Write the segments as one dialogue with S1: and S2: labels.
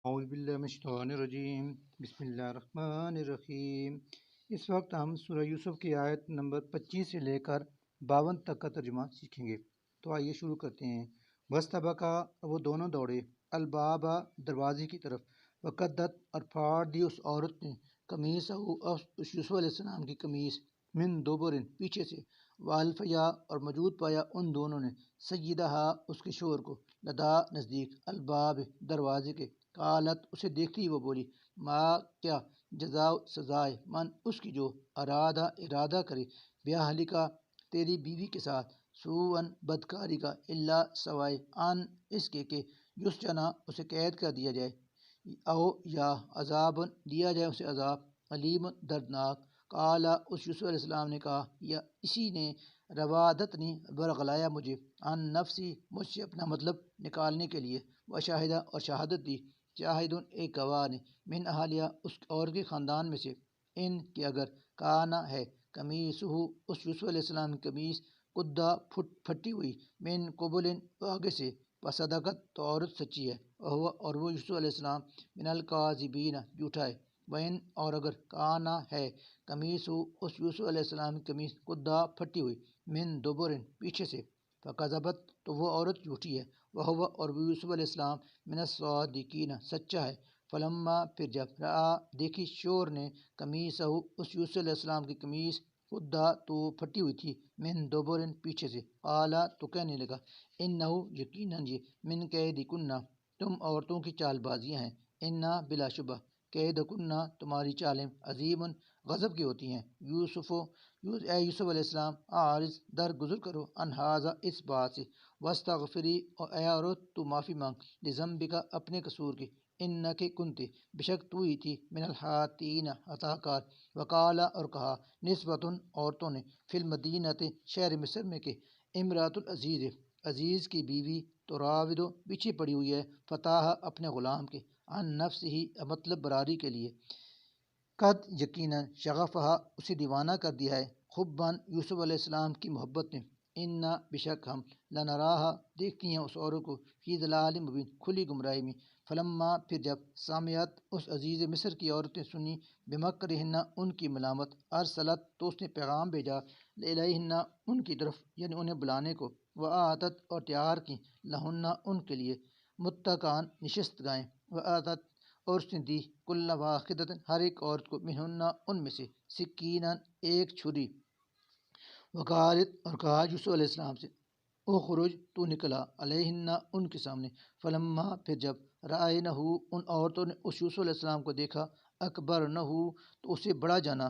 S1: اعوذ باللہ من الشیطان الرجیم بسم اللہ الرحمن الرحیم۔ اس وقت ہم سورہ یوسف کی آیت نمبر 25 سے لے کر 52 تک کا ترجمہ سیکھیں گے۔ تو آئیے شروع کرتے ہیں۔ وَاسْتَبَقَا، وہ دونوں دوڑے، البابا، دروازے کی طرف، وَقَدَّتْ، اور پھاڑ دی اس عورت نے، قمیصہ، اس یوسف علیہ السلام کی قمیص، من دبرن، پیچھے سے، والفیا، اور موجود پایا ان دونوں نے، سیدہا، اس کے شوہر کو، لدا، نزدیک، الباب، دروازے کے، قالت، اسے دیکھتی وہ بولی، ما، کیا، جزاء، سزائے، من، اس کی جو، ارادہ کرے، بیاہلی کا، تیری بیوی کے ساتھ، سوءً، بدکاری کا، الا، سوائے، ان، اس کے کہ یسجنا، اسے قید کر دیا جائے، او، یا، عذاب، دیا جائے اسے عذاب، علیم، دردناک۔ قالا، اس یوسف علیہ السلام نے کہا، یا اسی نے، روادتنی، برغلایا مجھے، عن نفسی، مجھ سے اپنا مطلب نکالنے کے لیے، وشاہدہ، اور شہادت دی، شاہدن، ایک گواہ نے، من اہلیہ، اس اور کے خاندان میں سے، ان کہ اگر، کانا ہے، قمیصہ، اس یوسف علیہ السلام کی قمیص، قدہ، پھٹی ہوئی، من قبلن، آگے سے، فصدقت، تو عورت سچی ہے، اور وہ یوسف علیہ السلام، من الکاذبین، جھوٹا ہے، وَإِنْ، اور اگر، کانا ہے، قمیصہ، اس یوسف علیہ السلام کی قمیص، قدہ، پھٹی ہوئی، من دبرن، پیچھے سے، فکذبت، تو وہ عورت جھوٹی ہے، وہو، اور وہ یوسف علیہ السلام، من الصادقین، سچا ہے، فلما، پھر جب، رآ، دیکھی شور نے، قمیصہ، اس یوسف علیہ السلام کی قمیص، قدہ، تو پھٹی ہوئی تھی، من دبرن، پیچھے سے، قالا، تو کہنے لگا، انہو، یقیناً یہ، من قیدکنہ، تم عورتوں کی چال بازیاں ہیں، انا، بلا شبہ، قیدکنہ، تمہاری چالیں، عظیم، غضب کی ہوتی ہیں، اے یوسف علیہ السلام، عارض، درگزر کرو، ان ھذا، اس بات سے، واستغفری، اور اے عورت تو معافی مانگ، لذنبک، اپنے قصور کی، انک کنت، بشک تو ہی تھی، من الخاطئین، خطا کار، وقالا، اور کہا، نسبتن، عورتوں نے، فی المدینۃ، شہر مصر میں کہ، امرات العزیز، عزیز کی بیوی، تو راودو، پیچھے پڑی ہوئی ہے، فتح، اپنے غلام کے، عن نفس ہی، مطلب براری کے لیے، قد، یقیناً، شغفہا، اسے دیوانہ کر دیا ہے، حباً، یوسف علیہ السلام کی محبت نے، انا، بشک ہم، لنراہا، دیکھتی ہیں اس عورت کو، فی ضلال مبین، کھلی گمراہی میں، فلما، پھر جب، سامعت، اس عزیز مصر کی عورتیں سنی، بمکرہن، ان کی ملامت، ارسلت، تو اس نے پیغام بھیجا، الیہن، ان کی طرف، یعنی انہیں بلانے کو، وآتت، اور تیار کی، لہن، ان کے لیے، متکان، نشست گاہیں، وآتت، اور اس نے دی، کل واحدۃ، ہر ایک عورت کو، منہن، ان میں سے، سکیناً، ایک چھری، وقالت، اور کہا یوسف علیہ السلام سے، اخرج، تو نکلا، علیہن، ان کے سامنے، فلما، پھر جب، رائنہ، ان عورتوں نے اس یوسف علیہ السلام کو دیکھا، اکبرنہ، تو اسے بڑا جانا،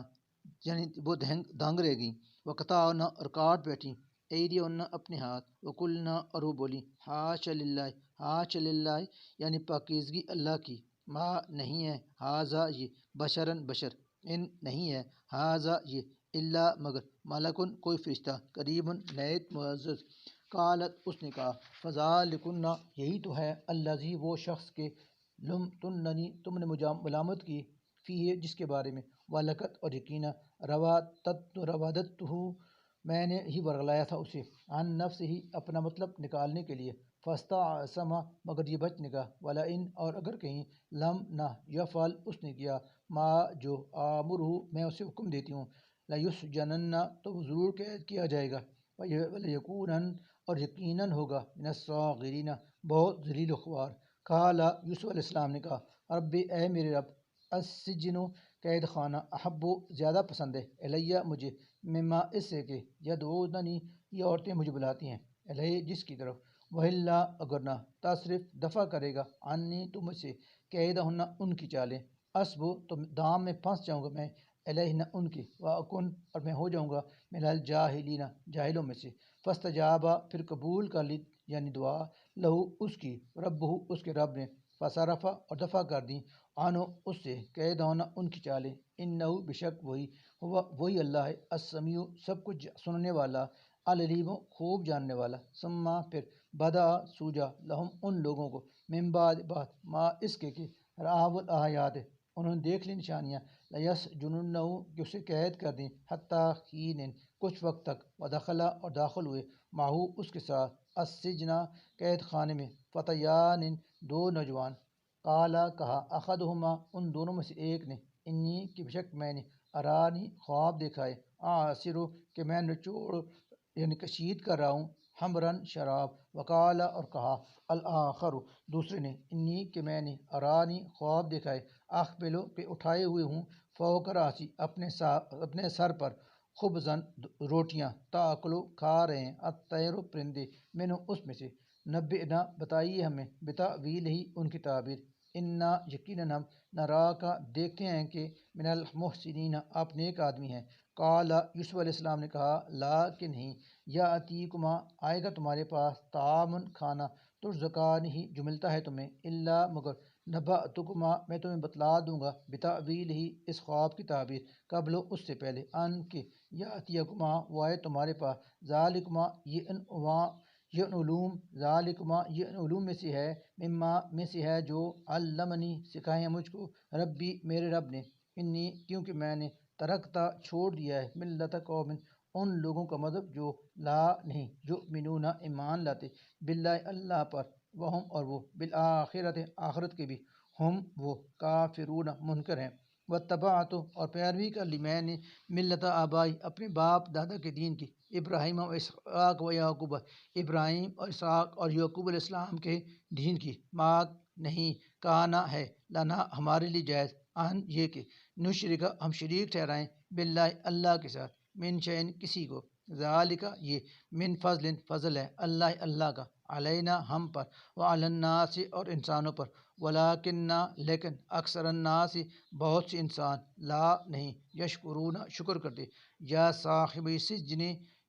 S1: یعنی وہ دانگ رہ گئیں، وقطعن، اور کاٹ بیٹھیں، ایدیہن، اپنے ہاتھ، وقلنا، اور وہ بولی، حاش للہ، حاش للہ، یعنی پاکیزگی اللہ کی، ما، نہیں ہے، ہاذا، یہ، بشرن، بشر، ان، نہیں ہے، ہاذا، یہ، الا، مگر، ملکن، کوئی فرشتہ، کریم، نہایت معزز۔ قالت، اس نے کہا، فذالکن، یہی تو ہے، الذی، وہ شخص کے، لمتننی، تم نے مجھے ملامت کی، فیہ، جس کے بارے میں، ولقد، اور یقینا، روادتہ، میں نے ہی ورغلایا تھا اسے، عن نفس ہی، اپنا مطلب نکالنے کے لیے، فاستعصم، مگر یہ بچ نکلا، ولئن، اور اگر کہیں، لم، نہ، یفعل، اس نے کیا، ما، جو، آمرہ، میں اسے حکم دیتی ہوں، لیسجنن، تو وہ ضرور قید کیا جائے گا، ولیکونن، اور یقیناً ہوگا، من الصاغرین، بہت ذلیل و خوار۔ قال، یوسف علیہ السلام نے کہا، رب، اے میرے رب، السجن، قید خانہ، احب، زیادہ پسند ہے، الیہ، مجھے، مما، اس سے کہ، یدعوننی، یہ عورتیں مجھے بلاتی ہیں، الیہ، جس کی طرف، وَإِلَّا، اگر نہ، تصرف، دفع کرے گا، عنی، تو مجھ سے، قیدہن، ان کی چالیں، اسبو، تو دام میں پھنس جاؤں گا میں، الیہن، ان کی، واکن، اور میں ہو جاؤں گا، من الجاہلین، جاہلوں میں سے، فاستجابا، پھر قبول کر لی، یعنی دعا، لہو، اس کی، ربہ، اس کے رب نے، فصرف، اور دفع کر دیں، عنہ، اس سے، قیدہن، ان کی چالیں، انہو، بشک وہی، وہی اللہ ہے، السمیع، سب کچھ سننے والا، العلیم، خوب جاننے والا، ثم، پھر، بدا، سوجا، لہم، ان لوگوں کو، من بعد، ما، اس کے کہ، رآو الآیات، انہوں نے دیکھ لی نشانیاں، لیسجننہ، کہ اسے قید کر دیں، حتیٰ حین، کچھ وقت تک، ودخلا، اور داخل ہوئے، معہو، اس کے ساتھ، السجنہ، قید خانے میں، فتیان، دو نوجوان، قالا کہا اخدہما ان دونوں میں سے ایک نے انی کی بشک میں نے ارانی خواب دیکھا ہے آسرو کہ میں نچوڑ یعنی کشید کر رہا ہوں ہمرن شراب وکالا اور کہا الآخر دوسرے نے انی کہ میں نے ارانی خواب دیکھا ہے اخبلو کہ اٹھائے ہوئے ہوں فوق راسی اپنے سر پر خبزن روٹیاں تاکلو کھا رہے ہیں الطیر پرندے مینو اس میں سے نبئنا بتائیے ہمیں بتاویل ہی ان کی تعبیر انا یقیناً ہم نرا کا دیکھتے ہیں کہ من المحسنین آپ نیک آدمی ہیں قالا یوسف علیہ السلام نے کہا لا کہ نہیں یا عتیکما آئے گا تمہارے پاس تعامن کھانا ترزقان ہی جو ملتا ہے تمہیں اللہ مگر نبأتکما میں تمہیں بتلا دوں گا بتاویل ہی اس خواب کی تعبیر قبل اس سے پہلے ان کے یا عتیکما وہ آئے تمہارے پاس ذالکما یہ علوم ذالکما یہ علوم میں سے ہے مما میں سے ہے جو علمنی سکھائے ہیں مجھ کو ربی میرے رب نے انی کیونکہ میں نے ترکتا چھوڑ دیا ہے ملت قوم ان لوگوں کا مذہب جو لا نہیں یؤمنون ایمان لاتے باللہ اللہ پر وہم اور وہ بالآخرت آخرت کے بھی ہم وہ کافرون منکر ہیں واتبعت اور پیروی کر لی میں نے ملت آبائی اپنے باپ دادا کے دین کی ابراہیم و اسحاق و یعقوب ابراہیم اور اسحاق اور یعقوب علیہ السلام کے دین کی مات نہیں کانا ہے لنا ہمارے لیے جائز ان یہ کہ نشرک ہم شریک ٹھہرائیں باللہ اللہ کے ساتھ من شین کسی کو ذالک یہ من فضل فضل ہے اللہ کا علینا ہم پر وعلی الناس اور انسانوں پر ولیکننا لیکن اکثر الناس بہت سے انسان لا نہیں یشکرون شکر کرتے یا صاحب السجن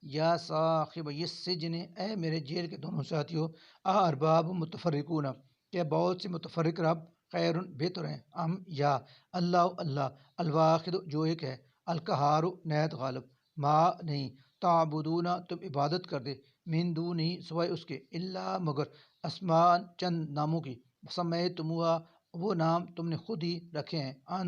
S1: یا صاحب السجن اے میرے جیل کے دونوں ساتھیوں ارباب متفرقون کہ بہت سے متفرق رب خیر بہتر ہیں یا اللہ الواحد جو ایک ہے القہار نہایت غالب ما نہیں تعبدون تم عبادت کر دے من دونہ سوائے اس کے اللہ مگر اسمان چند ناموں کی سمیتموہا وہ نام تم نے خود ہی رکھے ہیں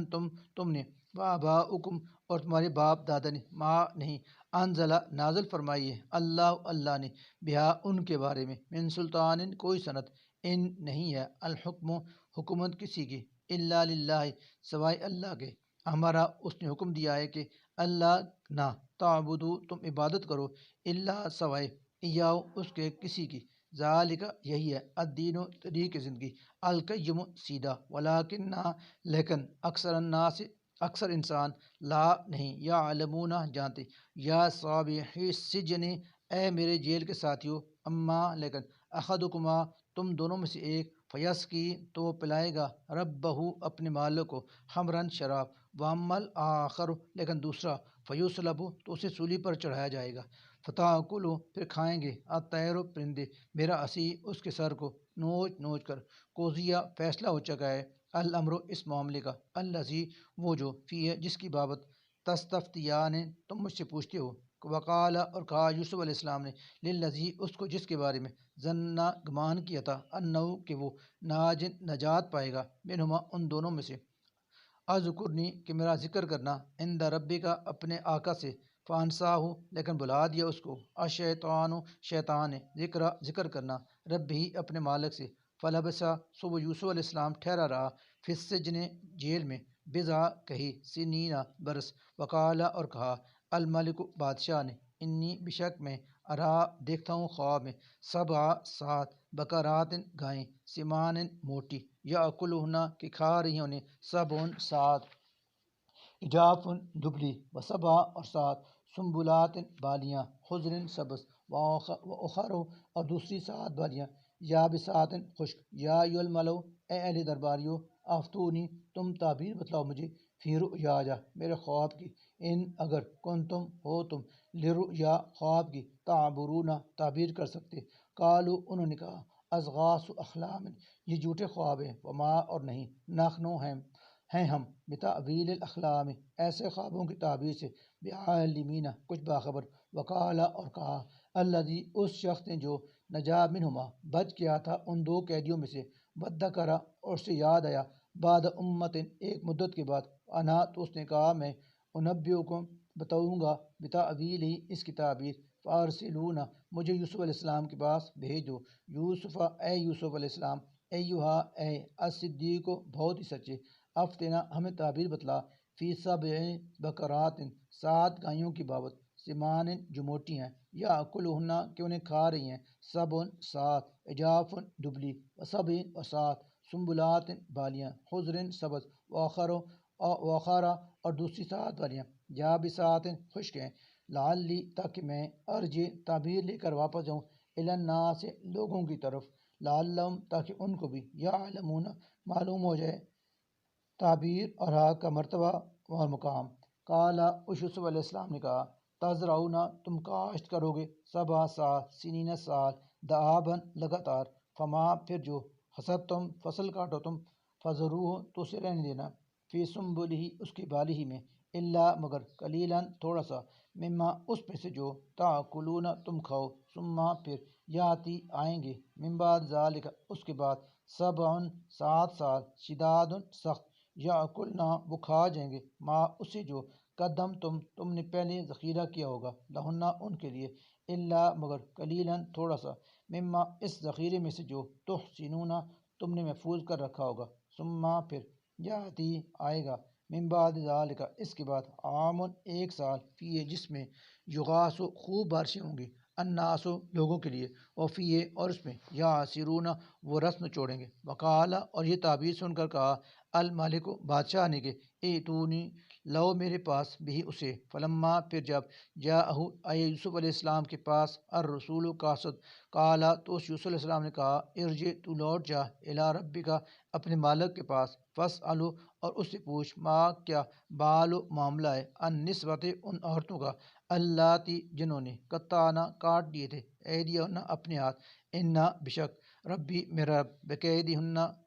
S1: تم نے وآباؤکم اور تمہارے باپ دادا نے ما نہیں انزلہ نازل فرمائی ہے اللہ نے بہا ان کے بارے میں من سلطان کوئی سند ان نہیں ہے الحکم حکومت کسی کی الا للہ سوائے اللہ کے ہمارا اس نے حکم دیا ہے کہ اللہ نہ تعبدو تم عبادت کرو اللہ سوائے ایاو اس کے کسی کی ذالک یہی ہے الدین و طریق زندگی القیم سیدھا ولیکن نہ لیکن اکثر الناس اکثر انسان لا نہیں یا علمون جانتے یا صابحی السجن اے میرے جیل کے ساتھیوں اما لیکن احدکما تم دونوں میں سے ایک فیس کی تو وہ پلائے گا ربہو اپنے مالک کو خمرن شراب وامل آخر لیکن دوسرا فیوسلب تو اسے سولی پر چڑھایا جائے گا فتح کلو پھر کھائیں گے الطیر پرندے میرا اسی اس کے سر کو نوچ نوچ کر کوزیا فیصلہ ہو چکا ہے الامر اس معاملے کا الذی وہ جو فی ہے جس کی بابت تستفتیان تم مجھ سے پوچھتے ہو وقال اور کہا یوسف علیہ السلام نے للذی اس کو جس کے بارے میں ظنا گمان کیا تھا انہو کہ وہ نجات پائے گا منہما ان دونوں میں سے اذکرنی کہ میرا ذکر کرنا عند ربی کا اپنے آقا سے فانسا ہو لیکن بلا دیا اس کو الشیطان شیطان نے ذکر کرنا رب ہی اپنے مالک سے فلبسا سو وہ یوسف علیہ السلام ٹھہرا رہا فی السجن جیل میں بضع کہی سنینا برس وقالا اور کہا الملک بادشاہ نے انی بشک میں ارا دیکھتا ہوں خواب میں سبع سات بکرات گائیں سمان موٹی یاکلہن کہ کھا رہی ہیں انہیں سبع سات اجاف دبلی و سبع اور سات سنبلات بالیاں خضر سبز و اخر اور دوسری سات بالیاں یابسات خشک یا ایھا الملؤ اے اہل درباریو افتونی تم تعبیر بتلاؤ مجھے فی رؤیایا میرے خواب کی ان اگر کنتم ہو تم لرؤیا خواب کی تعبرون تعبیر کر سکتے قالو انہوں نے کہا اضغاث احلام یہ جھوٹے خواب ہیں وما اور نہیں نخنو ہیں ہم بتأویل الاحلام ایسے خوابوں کی تعبیر سے بعالمین کچھ باخبر وقالا اور کہا الذی اس شخص نے جو نجا منہما بچ گیا تھا ان دو قیدیوں میں سے وذکر اور اسے یاد آیا بعد امت ایک مدت کے بعد انا تو اس نے کہا میں انبئکم بتاؤں گا بتأویل ہی اس کی تعبیر فارسلون مجھے یوسف علیہ السلام کے پاس بھیج دو یوسف اے یوسف علیہ السلام ایوہا اے الصدیق بہت ہی سچے، افتنا ہمیں تعبیر بتلا، فی سبع بقرات 7 گایوں کی بابت، سمان جو موٹی ہیں، یا کلہن کہ انہیں کھا رہی ہیں، 7 عجاف دبلی، و 7 سنبلات بالیاں، خضر سبز، وخارا اور دوسری 7 والیاں، یابسات خشک ہیں، لعلی تاکہ میں ارجع تعبیر لے کر واپس جاؤں، الی الناس لوگوں کی طرف، لعلہم تاکہ ان کو بھی یعلمون معلوم ہو جائے تعبیر اور حق کا مرتبہ اور مقام۔ قالا اس یوسف علیہ السلام نے کہا، تزرعون تم کاشت کرو گے، 7 سال، سنین سال، دآباً لگاتار، فما پھر جو حسد تم فصل کاٹو تم، فضروہ تو اسے رہنے دینا، فی سنبلہ اس کی بالی ہی میں، الا مگر قلیلاً تھوڑا سا، مما اس میں سے جو تاکلون تم کھاؤ، ثم پھر یاتی آئیں گے، من بعد ذالک اس کے بعد، 7 سال، شداد سخت، یاکلنا وہ کھا جائیں گے، ما اسے جو قدم تم نے پہلے ذخیرہ کیا ہوگا، لہن ان کے لیے، الا مگر قلیلاً تھوڑا سا، مما اس ذخیرے میں سے جو تحسنون تم نے محفوظ کر رکھا ہوگا، ثم پھر یاتی آئے گا، من بعد ذالک اس کے بعد، عام 1 سال، فی جس میں یغاث خوب بارشیں ہوں گی، الناس لوگوں کے لیے، وفی اور اس میں یعصرون وہ رس نچوڑیں گے، وقال اور یہ تعبیر سن کر کہا، الملک بادشاہ نے کہ ایتونی لو میرے پاس بھی اسے، فلما پھر جب جاءہ آئے یوسف علیہ السلام کے پاس الرسول قاصد، قالا تو اس یوسف علیہ السلام نے کہا، ارجع تو لوٹ جا، الی ربک اپنے مالک کے پاس، فاسألو اور اس سے پوچھ، ما کیا بال معاملہ ہے، ان نسبت ان عورتوں کا، اللاتی جنہوں نے قطعنا کاٹ دیے تھے، ایدیہن اپنے ہاتھ، انا بشک ربی میرا رب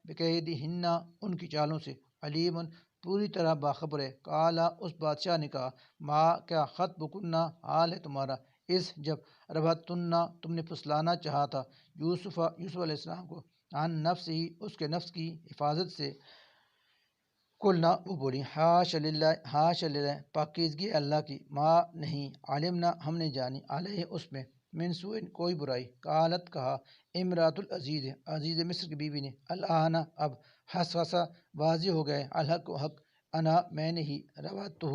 S1: بقیدہن ان کی چالوں سے، علیم پوری طرح باخبر ہے۔ قالا اس بادشاہ نے کہا، ما کیا خط بکنہ حال ہے تمہارا، اس جب ربطنا تم نے پھسلانا چاہا تھا یوسف علیہ السلام کو، عن نفس ہی اس کے نفس کی حفاظت سے، قلنا وہ بولی، ہاش للہ پاکیزگی اللہ کی، ما نہیں، علمنا ہم نے جانی، علیہ اس میں، من سوء کوئی برائی، قالت کہا، امرات العزیز عزیز مصر کی بیوی نے، الآن اب حساسا واضح ہو گئے، الحق حق، انا میں نے ہی، رواتہ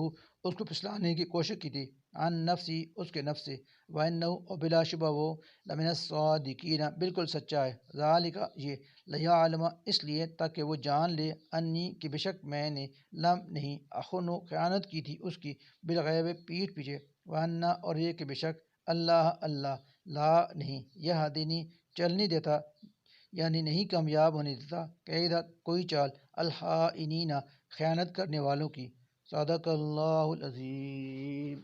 S1: اس کو پھسلانے کی کوشش کی تھی، عن نفسی اس کے نفس سے، وَإِنَّهُ اور بلا شبہ وہ لمن الصادقین بالکل سچا ہے، ذالک یہ، لیعلم اس لیے تاکہ وہ جان لے، انی کہ بے شک میں نے، لم نہیں، اخن خیانت کی تھی اس کی، بالغیب پیٹھ پیچھے، وَأَنَّ اور یہ کہ بے شک اللہ لا نہیں، یہدینی چلنے دیتا، یعنی نہیں کامیاب ہونے دیتا، قیدا کوئی چال، الخائنین خیانت کرنے والوں کی، صدق اللہ العظیم۔